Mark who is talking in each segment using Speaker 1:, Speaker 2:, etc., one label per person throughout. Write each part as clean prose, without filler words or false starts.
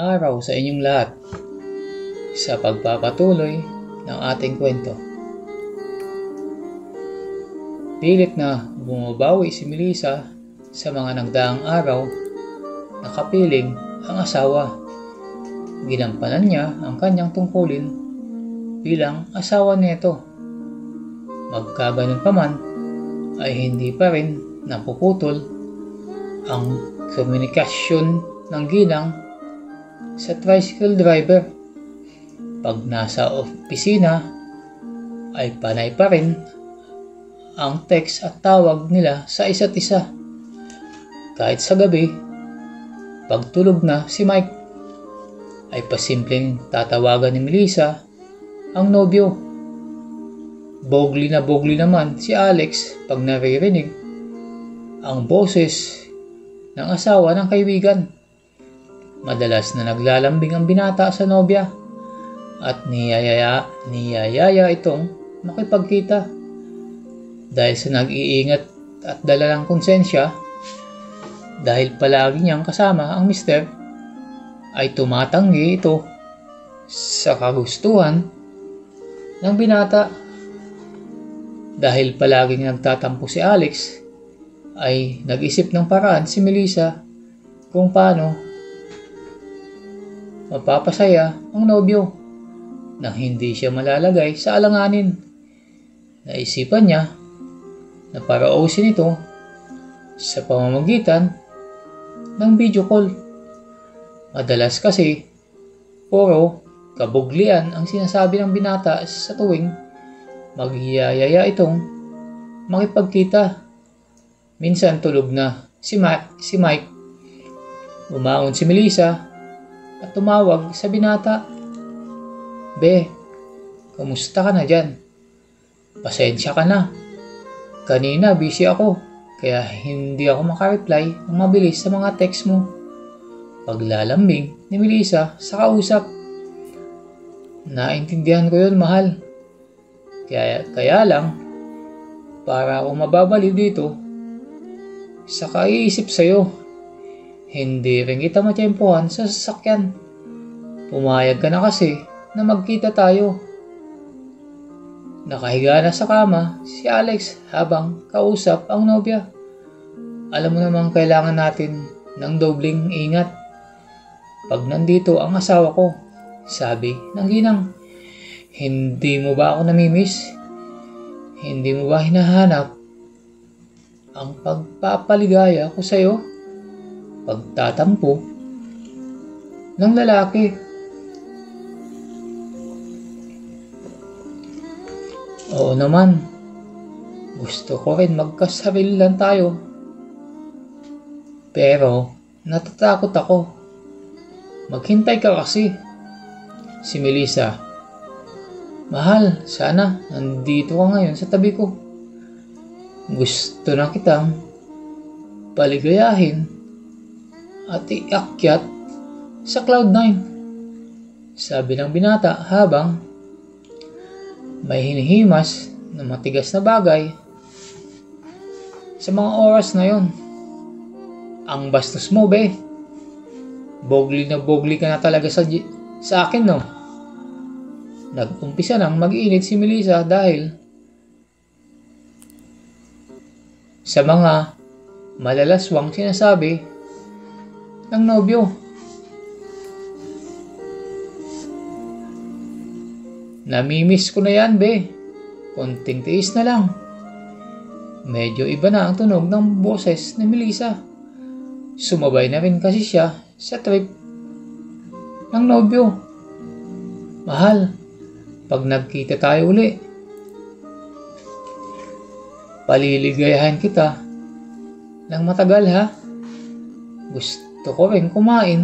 Speaker 1: araw sa inyong lahat sa pagpapatuloy ng ating kwento. Pilit na bumabawi si Melissa sa mga nagdaang araw na kapiling ang asawa. Ginampanan niya ang kanyang tungkulin bilang asawa nito. Magkaganon pa man ay hindi pa rin napuputol ang komunikasyon ng ginang sa tricycle driver. Pag nasa opisina ay panay pa rin ang text at tawag nila sa isa't isa. Kahit sa gabi, pag tulog na si Mike, ay pasimpleng tatawagan ni Melissa ang nobyo. Bogli naman si Alex pag naririnig ang boses ng asawa ng kaibigan. Madalas na naglalambing ang binata sa nobya at niyayaya itong makipagkita. Dahil sa nag-iingat at dala ng konsensya, dahil palagi niyang kasama ang mister, ay tumatanggi ito sa kagustuhan ng binata. Dahil palaging nagtatampo si Alex, ay nag-isip ng paraan si Melissa kung paano mapapasaya ang nobyo nang hindi siya malalagay sa alanganin. Naisipan niya na parausin ito sa pamamagitan ng video call. Madalas kasi puro kabuglian ang sinasabi ng binata sa tuwing maghiyayaya itong makipagkita. Minsan tulog na si Mike. Umaon si Melissa at tumawag sa binata. "Be, kamusta ka na dyan? Pasensya ka na. Kanina busy ako, kaya hindi ako makareply ng mabilis sa mga text mo." Paglalambing ni Melissa sa kausap. "Naintindihan ko yun, mahal. Kaya lang, para ako mababaliw dito sa kaiisip sa'yo, hindi rin kita matiyempohan sa sasakyan. Pumayag ka na kasi na magkita tayo." Nakahiga na sa kama si Alex habang kausap ang nobya. "Alam mo namang kailangan natin ng dobling ingat pag nandito ang asawa ko," sabi ng ginang. "Hindi mo ba ako namimiss? Hindi mo ba hinahanap ang pagpapaligaya ko sa'yo?" Pagtatampo ng lalaki. "Oo naman, gusto ko rin magkasarili lang tayo. Pero natatakot ako. Maghintay ka kasi." Si Melissa. "Mahal, sana nandito ka ngayon sa tabi ko. Gusto na kitang paligayahin at iakyat sa Cloud9," sabi ng binata habang may hinihimas na matigas na bagay sa mga oras na yon. "Ang bastos mo, be. Bogli na bogli ka na talaga sa akin, no?" Nag-umpisa nang mag-init si Melissa dahil sa mga malalaswang sinasabi ng nobyo. "Namimiss ko na yan, be. Konting tiis na lang." Medyo iba na ang tunog ng boses ni Melissa. Sumabay na rin kasi siya sa trip ng nobyo. "Mahal, pag nagkita tayo uli, paliligayahan kita ng matagal, ha? Gusto ko rin kumain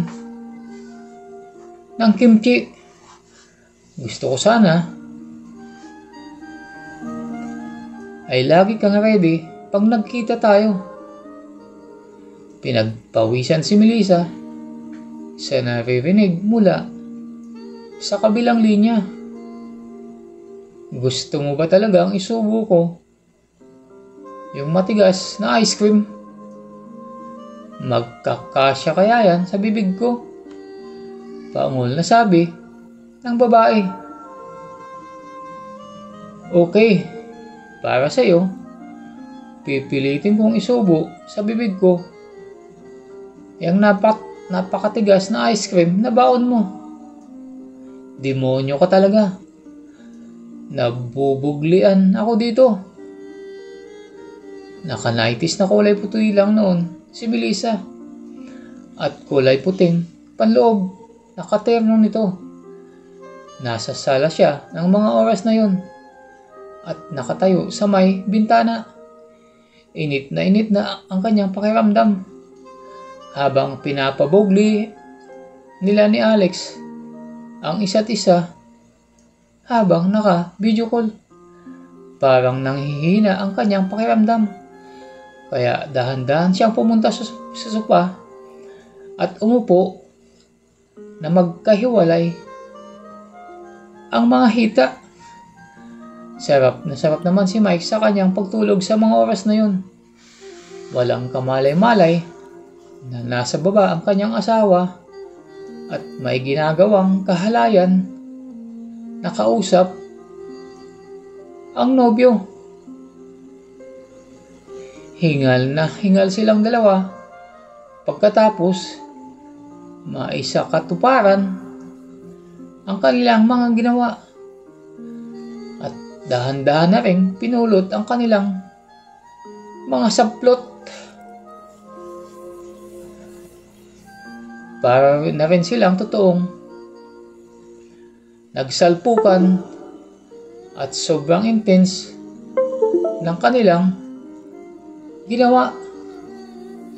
Speaker 1: ng kimchi. Gusto ko sana ay lagi kang ready pag nagkita tayo." Pinagpawisan si Melissa sa naririnig mula sa kabilang linya. "Gusto mo ba talagang isubo ko yung matigas na ice cream? Magkakasya kaya yan sa bibig ko?" Paungol na sabi ng babae. Okay, para sa'yo, pipilitin kong isubo sa bibig ko yung napakatigas na ice cream na baon mo. Demonyo ka talaga. Nabubuglian ako dito. Naka-90s na kulay puti lang noon si Melissa. At kulay puting panloob, nakaterno nito. Nasa sala siya ng mga oras na yon at nakatayo sa may bintana. Init na ang kanyang pakiramdam habang pinapabugli nila ni Alex ang isa't isa habang naka-video call. Parang nanghihina ang kanyang pakiramdam. Kaya dahan-dahan siyang pumunta sa sopa at umupo na magkahiwalay ang mga hita. Sarap naman si Mike sa kanyang pagtulog sa mga oras na yun. Walang kamalay-malay na nasa baba ang kanyang asawa at may ginagawang kahalayan na kausap ang nobyo. Hingal na hingal silang dalawa pagkatapos maisakatuparan ang kanilang mga ginawa at dahan-dahan na rin pinulot ang kanilang mga saplot. Para na rin silang totoong nagsalpukan at sobrang intense ng kanilang ginawa.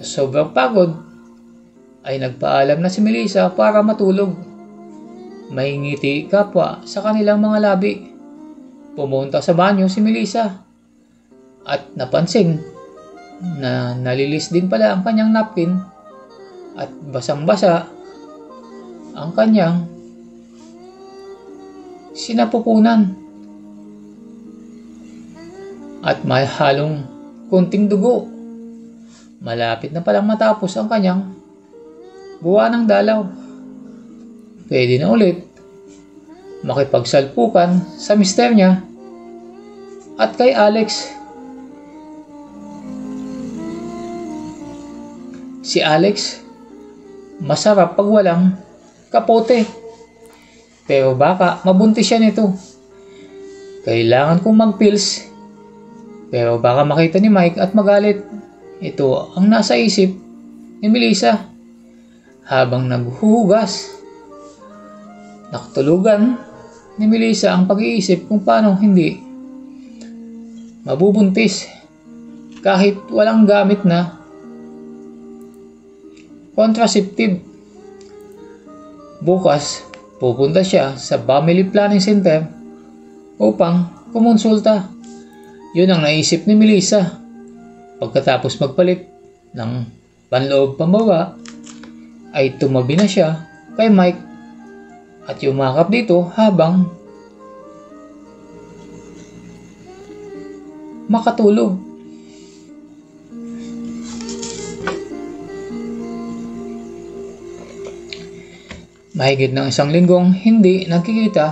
Speaker 1: Sa sobrang pagod ay nagpaalam na si Melissa para matulog. May ngiti kapwa sa kanilang mga labi. Pumunta sa banyo si Melissa at napansin na nalilis din pala ang kanyang napkin at basang-basa ang kanyang sinapupunan at may halong kunting dugo. Malapit na palang matapos ang kanyang buwan ng dalaw. Pwede na ulit makipagsalpukan sa mister niya at kay Alex. Si Alex, masarap pag walang kapote. Pero baka mabuntis siya nito. Kailangan kong mag-pills. Pero baka makita ni Mike at magalit. Ito ang nasa isip ni Melissa habang naghuhugas. Nakatulugan ni Melissa ang pag-iisip kung paano hindi mabubuntis kahit walang gamit na contraceptive. Bukas, pupunta siya sa Family Planning Center upang kumonsulta. Yun ang naisip ni Melissa. Pagkatapos magpalit ng panloob pambaba, ay tumabi na siya kay Mike at yumakap dito habang makatulog. Mahigit ng 1 linggong hindi nagkikita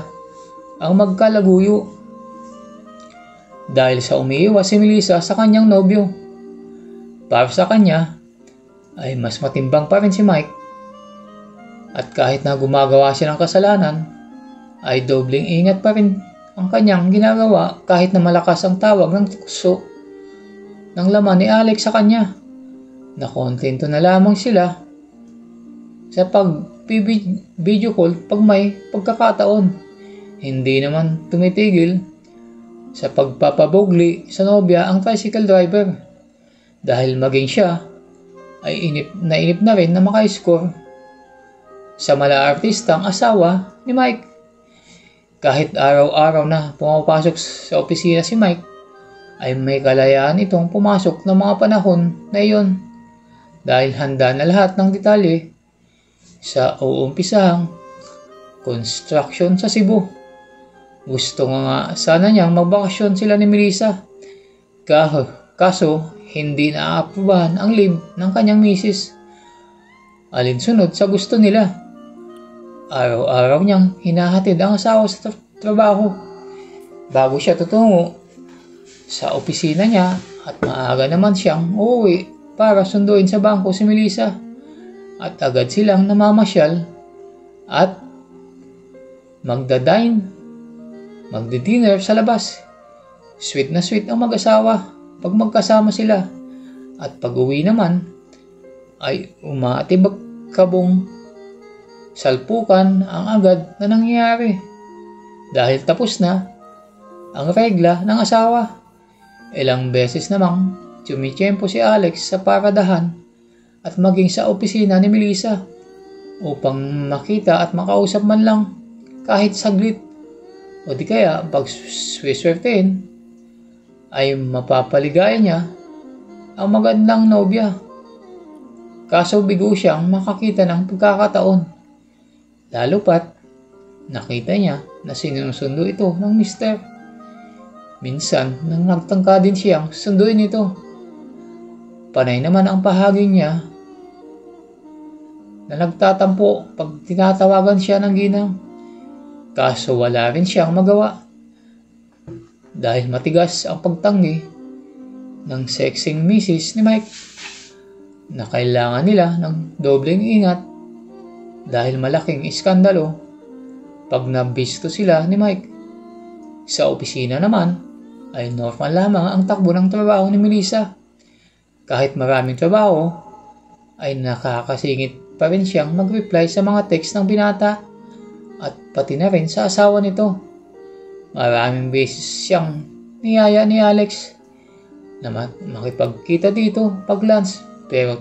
Speaker 1: ang magkalaguyo dahil sa umiiwas si Melissa sa kanyang nobyo. Para sa kanya ay mas matimbang pa rin si Mike at kahit na gumagawa siya ng kasalanan ay dobling ingat pa rin ang kanyang ginagawa kahit na malakas ang tawag ng tukso ng laman ni Alex sa kanya. Nakontento na lamang sila sa pag-video call pag may pagkakataon. Hindi naman tumitigil sa pagpapabugli sa nobya ang tricycle driver dahil maging siya ay inip na rin na maka-score sa mala-artistang asawa ni Mike. Kahit araw-araw na pumapasok sa opisina si Mike, ay may kalayaan itong pumasok ng mga panahon na iyon dahil handa na lahat ng detalye sa uumpisahang construction sa Cebu. Gusto nga sana niyang magbakasyon sila ni Melissa. Kaso hindi naaaprobahan ang leave ng kanyang misis. Alinsunod sa gusto nila. Araw-araw niyang hinahatid ang asawa sa trabaho bago siya tutungo sa opisina niya at maaga naman siyang uuwi para sunduin sa bangko si Melissa at agad silang namamasyal at magdi-dinner sa labas. Sweet na sweet ang mag-asawa pag magkasama sila at pag-uwi naman ay umaatibag kabong salpukan ang agad na nangyayari dahil tapos na ang regla ng asawa. Ilang beses namang tumitiyempo si Alex sa paradahan at maging sa opisina ni Melissa upang makita at makausap man lang kahit saglit o di kaya pag swiswertein ay mapapaligaya niya ang magandang nobya. Kaso bigo siyang makakita ng pagkakataon, lalo pat nakita niya na sinusundo ito ng mister. Minsan nang nagtangka din siyang sunduin ito, panay naman ang pahagi niya na nagtatampo pag tinatawagan siya ng ginang. Kaso wala rin siyang magawa dahil matigas ang pagtanggi ng sexing misis ni Mike na kailangan nila ng dobleng ingat dahil malaking iskandalo pag nabisto sila ni Mike. Sa opisina naman ay normal lamang ang takbo ng trabaho ni Melissa. Kahit maraming trabaho ay nakakasingit pa rin siyang mag-reply sa mga text ng binata at pati na rin sa asawa nito. Maraming beses siyang niyaya ni Alex na makipagkita dito pag lunch pero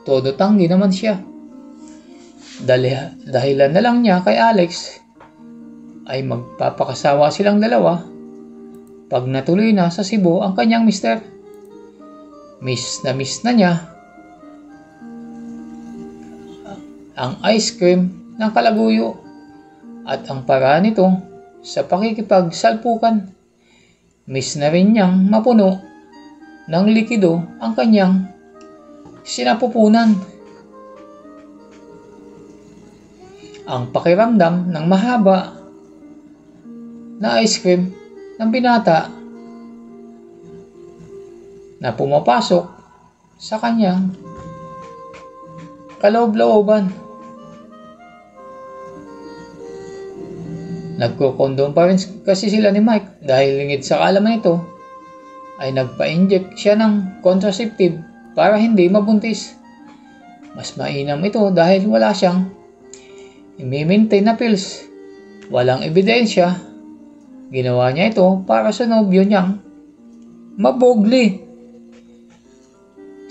Speaker 1: todo tanggi naman siya. Dahilan na lang niya kay Alex ay magpapakasawa silang dalawa pag natuloy na sa Cebu ang kanyang mister. Miss na niya ang ice cream ng kalaguyo at ang paraan nito sa pakikipagsalpukan. Miss na rin niyang mapuno ng likido ang kanyang sinapupunan. Ang pakiramdam ng mahaba na ice cream ng binata na pumapasok sa kanyang kaloob-looban. Nagko-condom pa rin kasi sila ni Mike dahil lingid sa kaalaman nito ay nagpa-inject siya ng contraceptive para hindi mabuntis. Mas mainam ito dahil wala siyang i-maintain na pills. Walang ebidensya. Ginawa niya ito para sa nobyo niyang mabogli.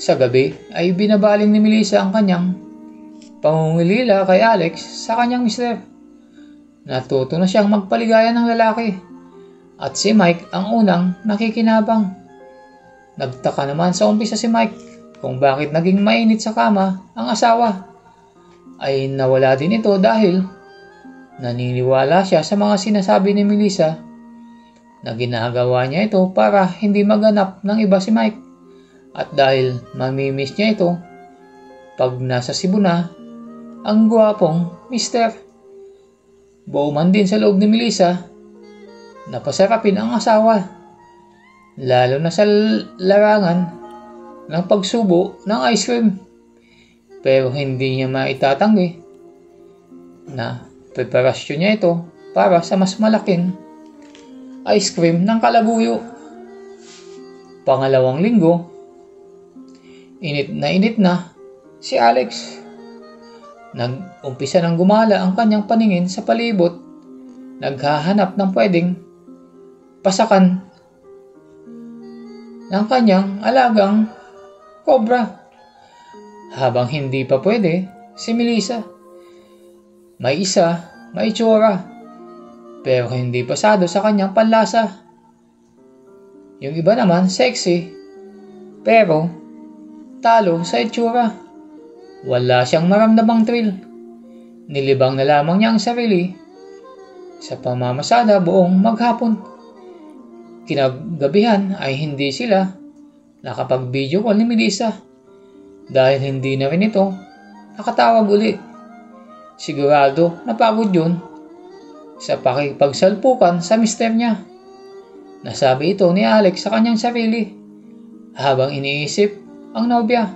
Speaker 1: Sa gabi ay binabaling ni Melissa ang kanyang pangungilila kay Alex sa kanyang mister. Natuto na siyang magpaligaya ng lalaki at si Mike ang unang nakikinabang. Nagtaka naman sa umpisa si Mike kung bakit naging mainit sa kama ang asawa. Ay nawala din ito dahil naniniwala siya sa mga sinasabi ni Melissa na ginagawa niya ito para hindi maganap ng iba si Mike. At dahil mamimiss niya ito pag nasa Cebu na ang gwapong mister. Buo man din sa loob ni Melissa na pasarapin ang asawa, lalo na sa larangan ng pagsubo ng ice cream. Pero hindi niya maitatanggi na preparasyon niya ito para sa mas malaking ice cream ng kalaguyo. Pangalawang linggo, init na si Alex. Nag-umpisa ng gumala ang kanyang paningin sa palibot. Naghahanap ng pwedeng pasakan ng kanyang alagang cobra. Habang hindi pa pwede, si Melissa. May isa, may itsura, pero hindi pasado sa kanyang panlasa. Yung iba naman sexy, pero talo sa itsura. Wala siyang maramdamang thrill. Nilibang na lamang niya ang sarili sa pamamasada buong maghapon. Kinagabihan ay hindi sila nakapag-video call ni Melissa dahil hindi na rin ito nakatawag uli. Sigurado napagod yun sa pakipagsalpukan sa mister niya. Nasabi ito ni Alex sa kanyang sarili habang iniisip ang nobya.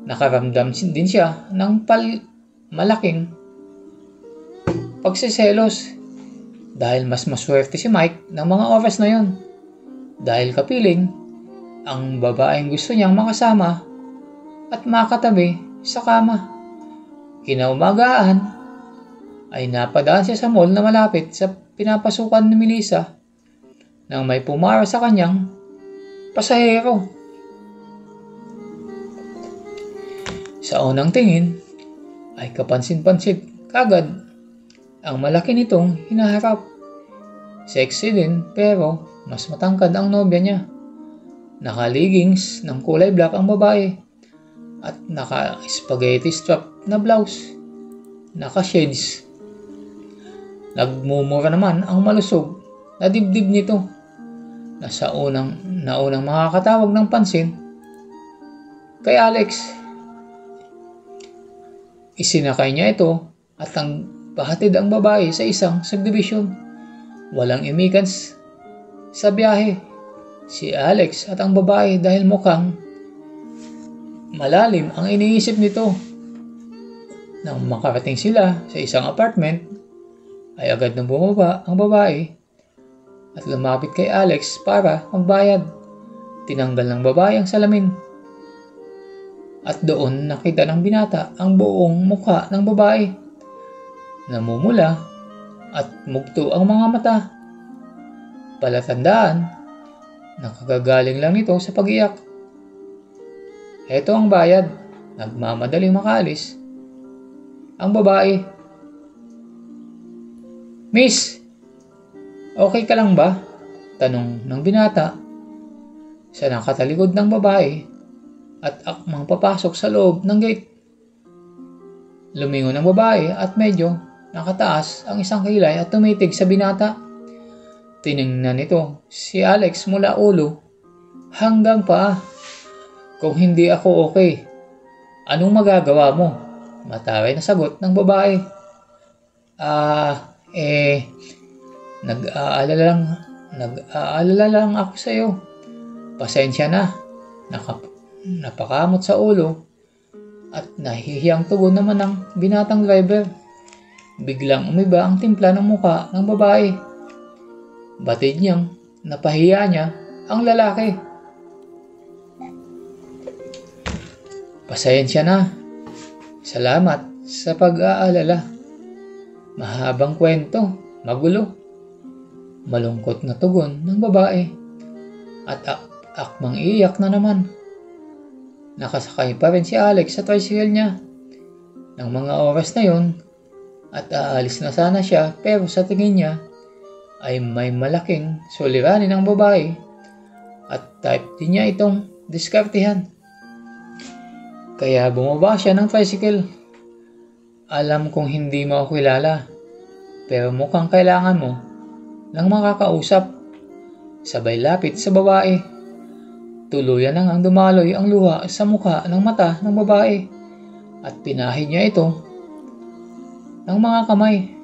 Speaker 1: Nakaramdam din siya ng malaking pagsiselos dahil mas maswerte si Mike ng mga oras na yon. Dahil kapiling ang babaeng gusto niyang makasama at makatabi sa kama. Kinaumagahan ay napadaan siya sa mall na malapit sa pinapasukan ni Melissa nang may pumara sa kanyang pasahero. Sa unang tingin ay kapansin-pansin kagad ang malaki nitong hinaharap. Sexy din pero mas matangkad ang nobya niya. Naka-leggings ng kulay black ang babae at naka-spaghetti strap na blouse. Naka-shades. Nagmumura naman ang malusog na dibdib nito na unang makakatawag ng pansin kay Alex. Isinakay niya ito at ang pahatid ang babae sa isang subdivision. Walang imikans sa biyahe si Alex at ang babae dahil mukhang malalim ang iniisip nito. Nang makarating sila sa isang apartment, ay agad nang bumaba ang babae at lumapit kay Alex para magbayad. Tinanggal ng babae ang salamin. At doon nakita ng binata ang buong mukha ng babae. Namumula at mugto ang mga mata. Palatandaan, nakagagaling lang nito sa pag-iyak. Heto ang bayad. Nagmamadaling makaalis ang babae. "Miss, okay ka lang ba?" tanong ng binata sa nakatalikod ng babae at akmang papasok sa loob ng gate. Lumingon ang babae at medyo nakataas ang isang kilay at tumitig sa binata. Tiningnan nito si Alex mula ulo hanggang paa. "Kung hindi ako okay, anong magagawa mo?" Mataray na sagot ng babae. Nag-aalala lang ako sa iyo. Pasensya na." Napakamot sa ulo at nahihiyang tugon naman ng binatang driver. Biglang umiba ang timpla ng muka ng babae. Batid niyang napahiya niya ang lalaki. "Pasensya na. Salamat sa pag-aalala. Mahabang kwento, magulo." Malungkot na tugon ng babae at akmang iyak na naman. Nakasakay pa rin si Alex sa tricycle niya ng mga oras na yon at aalis na sana siya pero sa tingin niya ay may malaking suliranin ng babae at type din niya itong diskartehan. Kaya bumaba siya ng tricycle. "Alam kong hindi mo ako kilala pero mukhang kailangan mo ng makakausap." Sabay lapit sa babae. Tuluyan na ngang dumaloy ang luha sa mukha ng mata ng babae at pinahid niya ito ng mga kamay.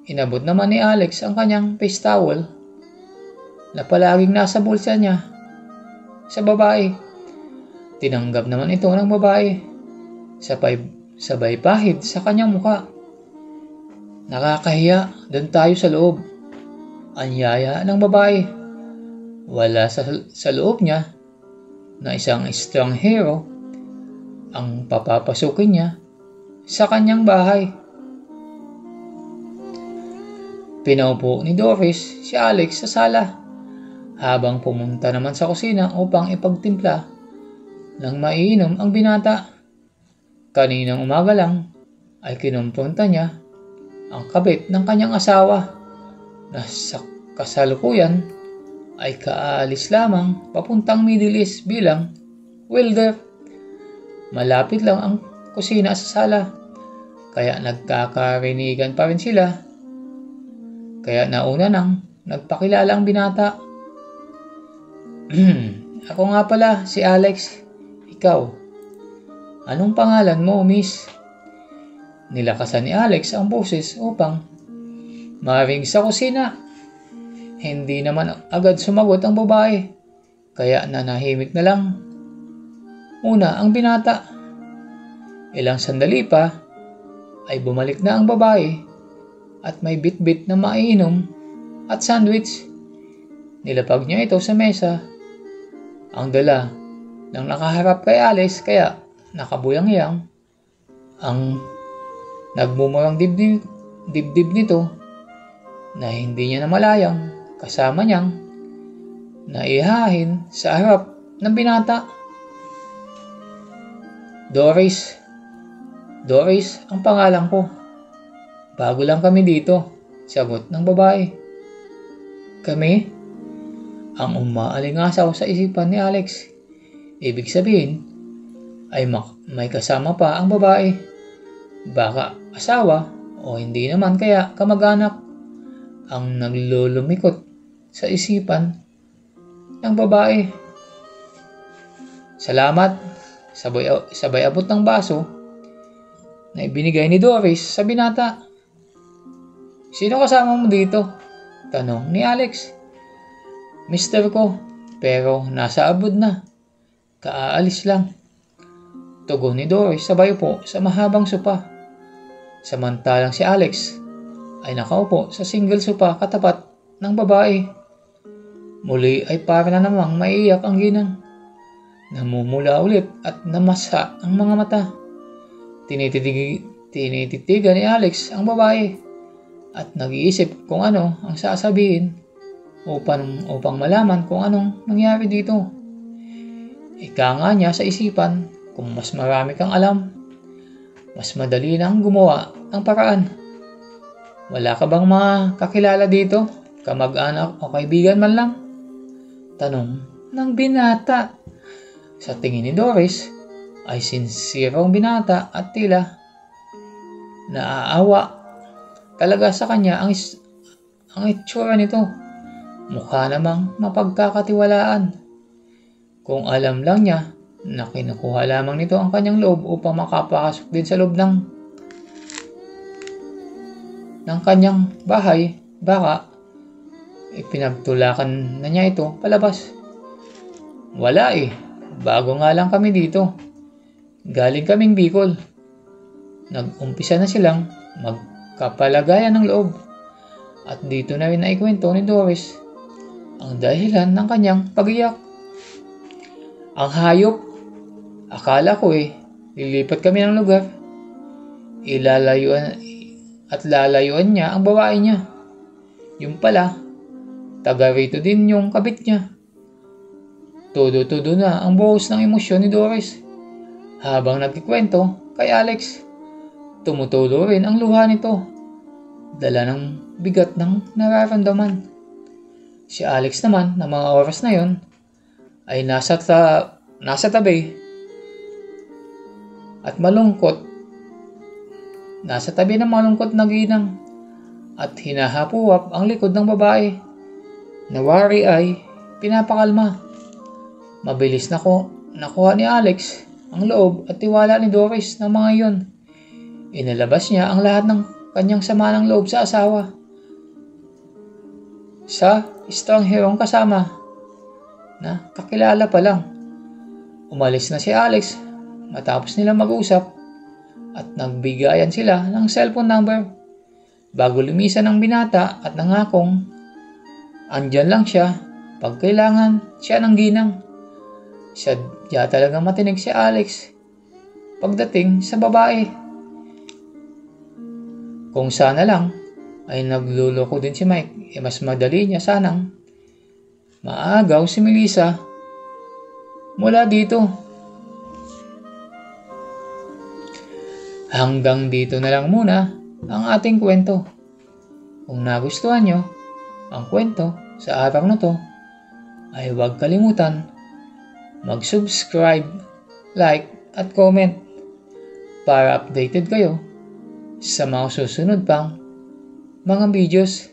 Speaker 1: Inabot naman ni Alex ang kanyang face towel na palaging nasa bulsa niya sa babae. Tinanggap naman ito ng babae. Sabay pahid sa kanyang mukha. "Nakakahiya, doon tayo sa loob." Anyaya ng babae. Wala sa loob niya na isang strong hero ang papapasukin niya sa kanyang bahay. Pinaupo ni Doris si Alex sa sala habang pumunta naman sa kusina upang ipagtimpla ng maiinom ang binata. Kaninang umaga lang ay kinumpronta niya ang kabit ng kanyang asawa na sa kasalukuyan ay kaalis lamang papuntang Middle East bilang welder. Malapit lang ang kusina sa sala, kaya nagkakarinigan pa rin sila. Kaya nauna nang nagpakilala ang binata. "Ako nga pala si Alex. Ikaw, anong pangalan mo, miss?" Nilakasan ni Alex ang boses upang marinig sa kusina. Hindi naman agad sumagot ang babae, kaya nanahimik na lang muna ang binata. Ilang sandali pa ay bumalik na ang babae at may bit-bit na maiinom at sandwich. Nilapag niya ito sa mesa. Ang dala ng nakaharap kay Alex, kaya nakabuyang-yang ang nagmumurang dibdib nito na hindi niya namalayang kasama niyang naihahin sa harap ng binata. Doris ang pangalan ko. Bago lang kami dito, sagot ng babae. Kami? Ang umaalingasaw sa isipan ni Alex. Ibig sabihin ay may kasama pa ang babae. Baka asawa o hindi naman kaya kamag-anak ang naglulumikot sa isipan ng babae. Salamat, sabay abot ng baso na ibinigay ni Doris sa binata. Sino kasama mo dito? Tanong ni Alex. Mister ko, pero nasa abroad na. Kaaalis lang. Tugon ni Doris sabay upo sa mahabang sopa. Samantalang si Alex ay nakaupo sa single sopa katapat ng babae. Muli ay para na namang maiiyak ang ginang. Namumula ulit at namasa ang mga mata. Tinititigan ni Alex ang babae at nag-iisip kung ano ang sasabihin upang malaman kung anong nangyari dito. Ika nga niya sa isipan, kung mas marami kang alam, mas madali nang gumawa ng paraan. Wala ka bang mga kakilala dito? Kamag-anak o kaibigan man lang? Tanong ng binata. Sa tingin ni Doris ay sinsirong binata at tila naaawa talaga sa kanya ang itsura nito. Mukha namang mapagkakatiwalaan. Kung alam lang niya na kinukuha lamang nito ang kanyang loob upang makapasok din sa loob ng kanyang bahay, baka ipinagtulakan na niya ito palabas. Wala bago nga lang kami dito. Galing kaming Bicol. Nag-umpisa na silang magkapalagayan ng loob. At dito na rin naikwento ni Doris ang dahilan ng kanyang pag-iyak. Ang hayop. Akala ko lilipat kami ng lugar. Lalayuan niya ang babae niya. Yung pala, taga rito din yung kabit niya. Todo-todo na ang buhos ng emosyon ni Doris. Habang nagkikwento kay Alex, tumutulo rin ang luha nito. Dala ng bigat ng nararamdaman. Si Alex naman na mga oras na yon ay nasa tabi at malungkot. Nasa tabi ng malungkot na ginang at hinahapuwap ang likod ng babae. Nawari ay pinapakalma. Mabilis nakuha ni Alex ang loob at tiwala ni Doris ng mga iyon. Inilabas niya ang lahat ng kanyang sama ng loob sa asawa. Sa estrangherong kasama na kakilala pa lang. Umalis na si Alex matapos nilang mag-usap at nagbigayan sila ng cellphone number bago lumisan ang binata at nangakong andyan lang siya pag kailangan siya ng ginang. Sadya talagang matinig si Alex pagdating sa babae. Kung sana lang ay nagluloko din si Mike, mas madali niya sanang maagaw si Melissa mula dito. Hanggang dito na lang muna ang ating kwento. Kung nagustuhan nyo ang kwento sa araw na to, ay huwag kalimutan mag-subscribe, like at comment para updated kayo sa mga susunod pang mga videos.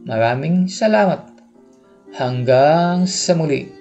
Speaker 1: Maraming salamat. Hanggang sa muli.